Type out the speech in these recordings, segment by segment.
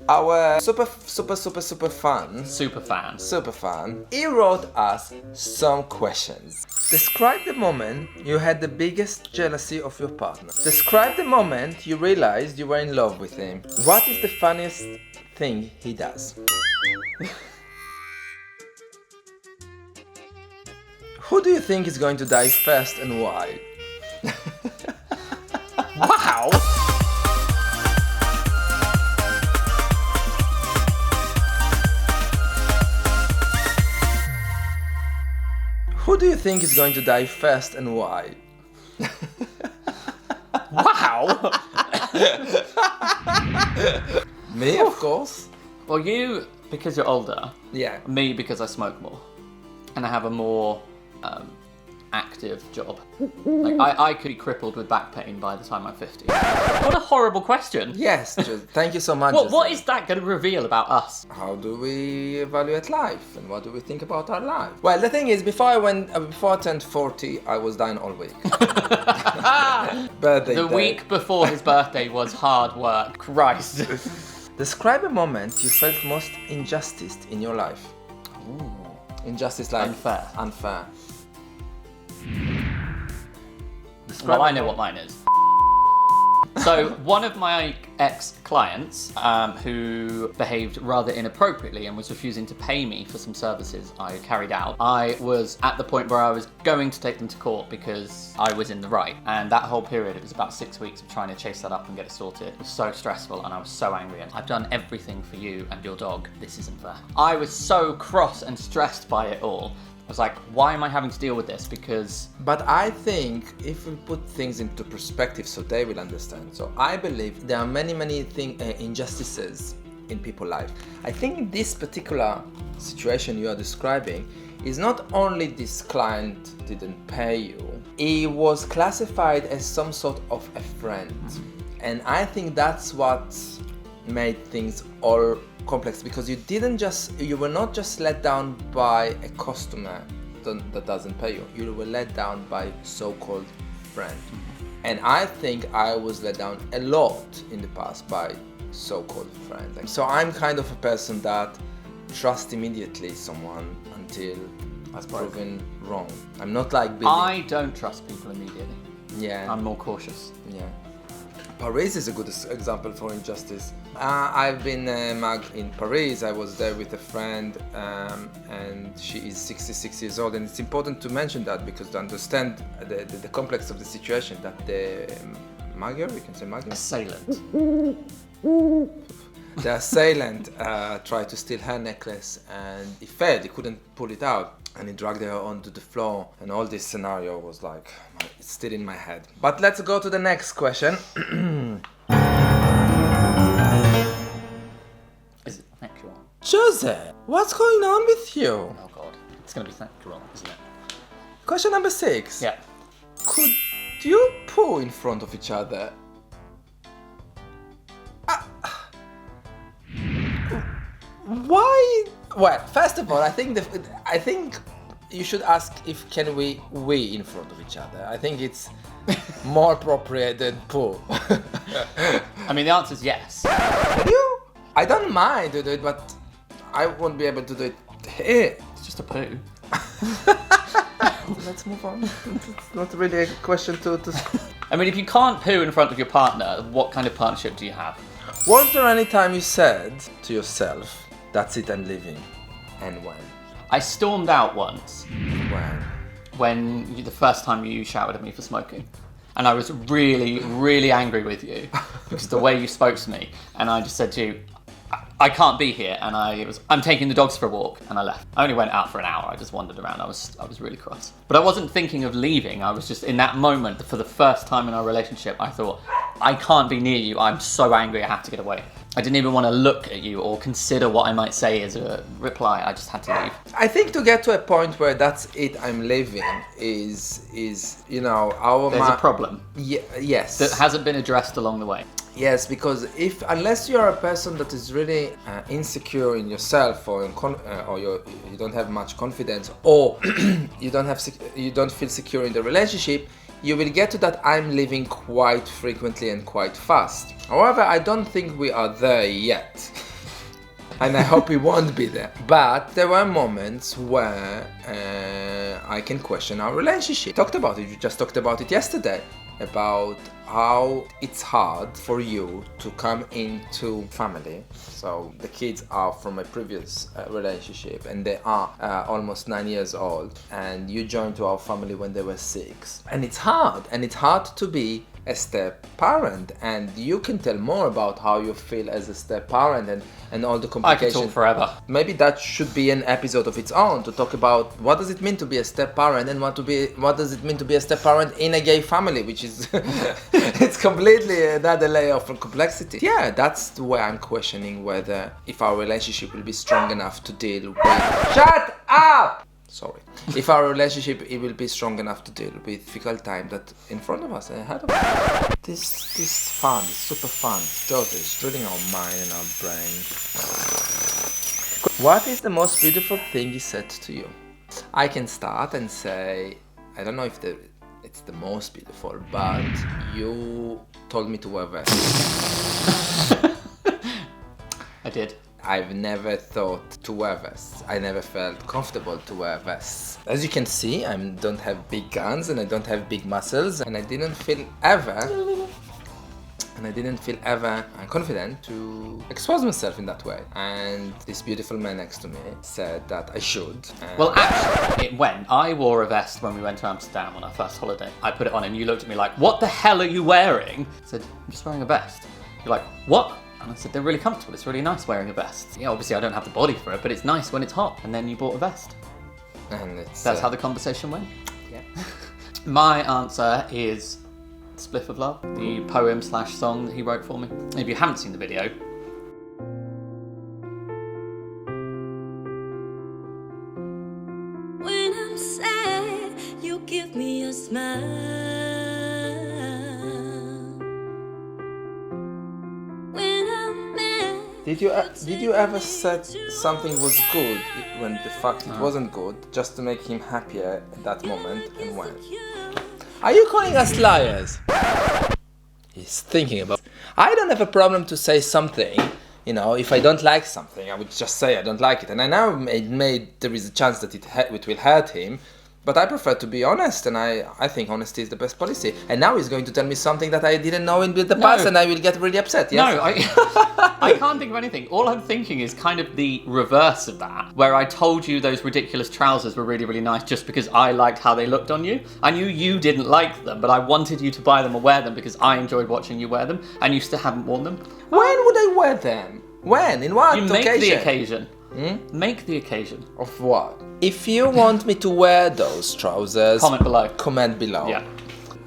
Our super fan, he wrote us some questions. Describe the moment you had the biggest jealousy of your partner. Describe the moment you realized you were in love with him. What is the funniest thing he does? Who do you think is going to die first and why? Wow! Who do you think is going to die first and why? Wow! Me, of course. Well, you, because you're older. Yeah. Me, because I smoke more. And I have a more active job. Like, I could be crippled with back pain by the time I'm 50. What a horrible question. Yes, thank you so much. What is that going to reveal about us? How do we evaluate life and what do we think about our life? Well, the thing is, before I turned 40, I was dying all week. The week before his birthday was hard work. Christ. Describe a moment you felt most injustice in your life. Ooh. Injustice like unfair. Well, I know what mine is. So, one of my ex-clients who behaved rather inappropriately and was refusing to pay me for some services I carried out, I was at the point where I was going to take them to court because I was in the right. And that whole period, it was about 6 weeks of trying to chase that up and get it sorted. It was so stressful and I was so angry. And I've done everything for you and your dog. This isn't fair. I was so cross and stressed by it all. I was like, why am I having to deal with this? Because... But I think if we put things into perspective so they will understand. So I believe there are many injustices in people's life. I think this particular situation you are describing is not only this client didn't pay you, he was classified as some sort of a friend. And I think that's what made things all complex, because you were not just let down by a customer that doesn't pay you. You were let down by so-called friend. And I think I was let down a lot in the past by so-called friends. So I'm kind of a person that trusts immediately someone until I've proven wrong. I'm not like Billy. I don't trust people immediately. Yeah. I'm more cautious. Yeah. Paris is a good example for injustice. I've been in Paris. I was there with a friend, and she is 66 years old. And it's important to mention that because to understand the complex of the situation, that the Magyar, we can say Magyar? Assailant. The assailant tried to steal her necklace and he failed. He couldn't pull it out. And he dragged her onto the floor, and all this scenario was like, it's still in my head. But let's go to the next question. Is it thank you? Jose, what's going on with you? Oh God, it's gonna be thank you, isn't it? Question number 6. Yeah. Could you poo in front of each other? Why? Well, first of all, I think you should ask if can we in front of each other. I think it's more appropriate than poo. I mean, the answer is yes. You? I don't mind to do it, but I won't be able to do it here. It's just a poo. Let's move on. It's not really a question to... I mean, if you can't poo in front of your partner, what kind of partnership do you have? Was there any time you said to yourself, that's it, I'm leaving? And when? I stormed out once. When? The first time you shouted at me for smoking. And I was really, really angry with you because the way you spoke to me. And I just said to you, I can't be here. And I'm taking the dogs for a walk. And I left. I only went out for an hour. I just wandered around. I was really cross. But I wasn't thinking of leaving. I was just in that moment, for the first time in our relationship, I thought, I can't be near you. I'm so angry. I have to get away. I didn't even want to look at you or consider what I might say as a reply. I just had to leave. I think to get to a point where that's it, I'm leaving is our... There's a problem. Yes. That hasn't been addressed along the way. Yes, because unless you are a person that is really insecure in yourself, or you don't have much confidence, or you don't feel secure in the relationship, you will get to that I'm leaving quite frequently and quite fast. However, I don't think we are there yet. And I hope we won't be there. But there were moments where I can question our relationship. Talked about it, we just talked about it yesterday. About how it's hard for you to come into family. So the kids are from a previous relationship and they are almost 9 years old, and you joined to our family when they were 6. And it's hard to be a step parent, and you can tell more about how you feel as a step parent and all the complications. I could talk forever. Maybe that should be an episode of its own to talk about what does it mean to be a step parent and what does it mean to be a step parent in a gay family, which is it's completely another layer of complexity. Yeah, that's the way I'm questioning whether if our relationship will be strong enough to deal with. Shut up! Sorry. If our relationship it will be strong enough to deal with difficult time that in front of us and ahead of us. This fun, is super fun. Joseph is drilling our mind and our brain. What is the most beautiful thing he said to you? I can start and say, I don't know if it's the most beautiful, but you told me to wear vests. I did. I've never thought to wear vests. I never felt comfortable to wear vests. As you can see, I don't have big guns and I don't have big muscles, and I didn't feel ever confident to expose myself in that way. And this beautiful man next to me said that I should. Well, actually, it went. I wore a vest when we went to Amsterdam on our first holiday. I put it on and you looked at me like, what the hell are you wearing? I said, I'm just wearing a vest. You're like, what? And I said, they're really comfortable. It's really nice wearing a vest. Yeah, obviously I don't have the body for it, but it's nice when it's hot. And then you bought a vest. And that's how the conversation went. Yeah. My answer is Spliff of Love, the poem/song that he wrote for me. If you haven't seen the video, when I'm sad, you give me a smile. Did you ever said something was good when the fact it wasn't good, just to make him happier at that moment, and when? Are you calling us liars? He's thinking about. I don't have a problem to say something. You know, if I don't like something, I would just say I don't like it. And I know there is a chance that it will hurt him. But I prefer to be honest, and I think honesty is the best policy. And now he's going to tell me something that I didn't know in the past, and I will get really upset, yes? No, I can't think of anything. All I'm thinking is kind of the reverse of that, where I told you those ridiculous trousers were really, really nice just because I liked how they looked on you. I knew you didn't like them, but I wanted you to buy them or wear them because I enjoyed watching you wear them, and you still haven't worn them. When would I wear them? When? In what occasion? You make the occasion. Make the occasion. Of what? If you want me to wear those trousers, comment below. Yeah.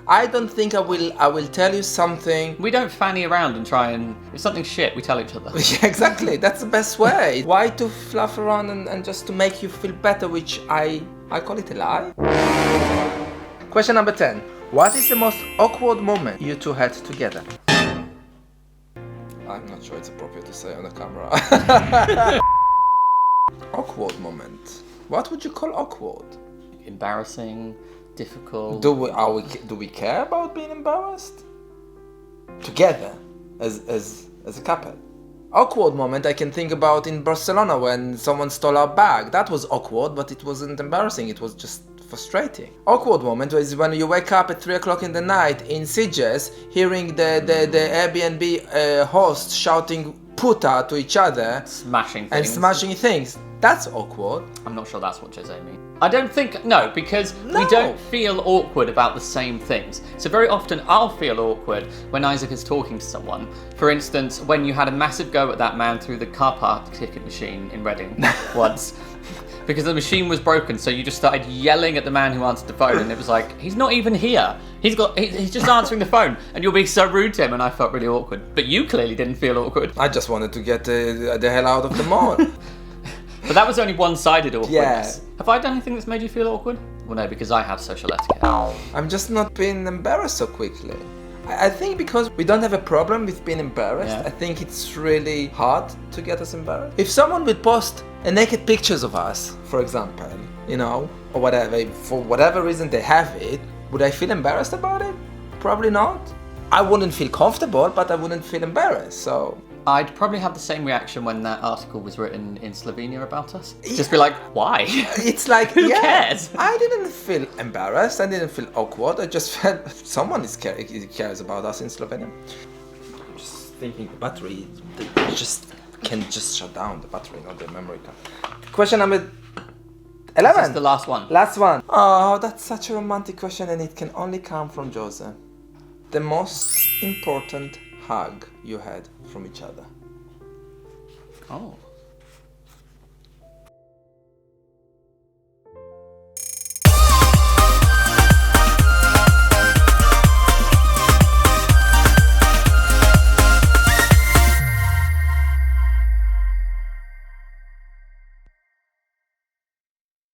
I don't think I will tell you something. We don't fanny around and try and, if something's shit, we tell each other. Yeah, exactly. That's the best way. Why to fluff around and just to make you feel better, which I call it a lie. Question number 10. What is the most awkward moment you two had together? I'm not sure it's appropriate to say on the camera. Awkward moment. What would you call awkward? Embarrassing, difficult. Do we care about being embarrassed? Together, as a couple. Awkward moment I can think about in Barcelona when someone stole our bag. That was awkward, but it wasn't embarrassing. It was just frustrating. Awkward moment is when you wake up at 3 o'clock in the night in Sitges, hearing the Airbnb host shouting puta to each other, smashing things. That's awkward. I'm not sure that's what Jose means. I don't think, no, because we don't feel awkward about the same things. So very often I'll feel awkward when Isaac is talking to someone. For instance, when you had a massive go at that man through the car park ticket machine in Reading once. Because the machine was broken, so you just started yelling at the man who answered the phone, and it was like, he's not even here. He's just answering the phone, and you're being so rude to him, and I felt really awkward. But you clearly didn't feel awkward. I just wanted to get the hell out of the mall. But that was only one-sided awkwardness. Yeah. Have I done anything that's made you feel awkward? Well, no, because I have social etiquette. I'm just not being embarrassed so quickly. I think because we don't have a problem with being embarrassed, I think it's really hard to get us embarrassed. If someone would post naked pictures of us, for example, you know, or whatever, for whatever reason they have it, Would I feel embarrassed about it? Probably not. I wouldn't feel comfortable, but I wouldn't feel embarrassed, so... I'd probably have the same reaction when that article was written in Slovenia about us. Just be like, why? It's like, Who cares? I didn't feel embarrassed, I didn't feel awkward, I just felt someone cares about us in Slovenia. I'm just thinking the battery, can just shut down the battery, not the memory card. Question number 11. This is the last one. Last one. Oh, that's such a romantic question, and it can only come from Jose. The most important hug you had from each other. Oh.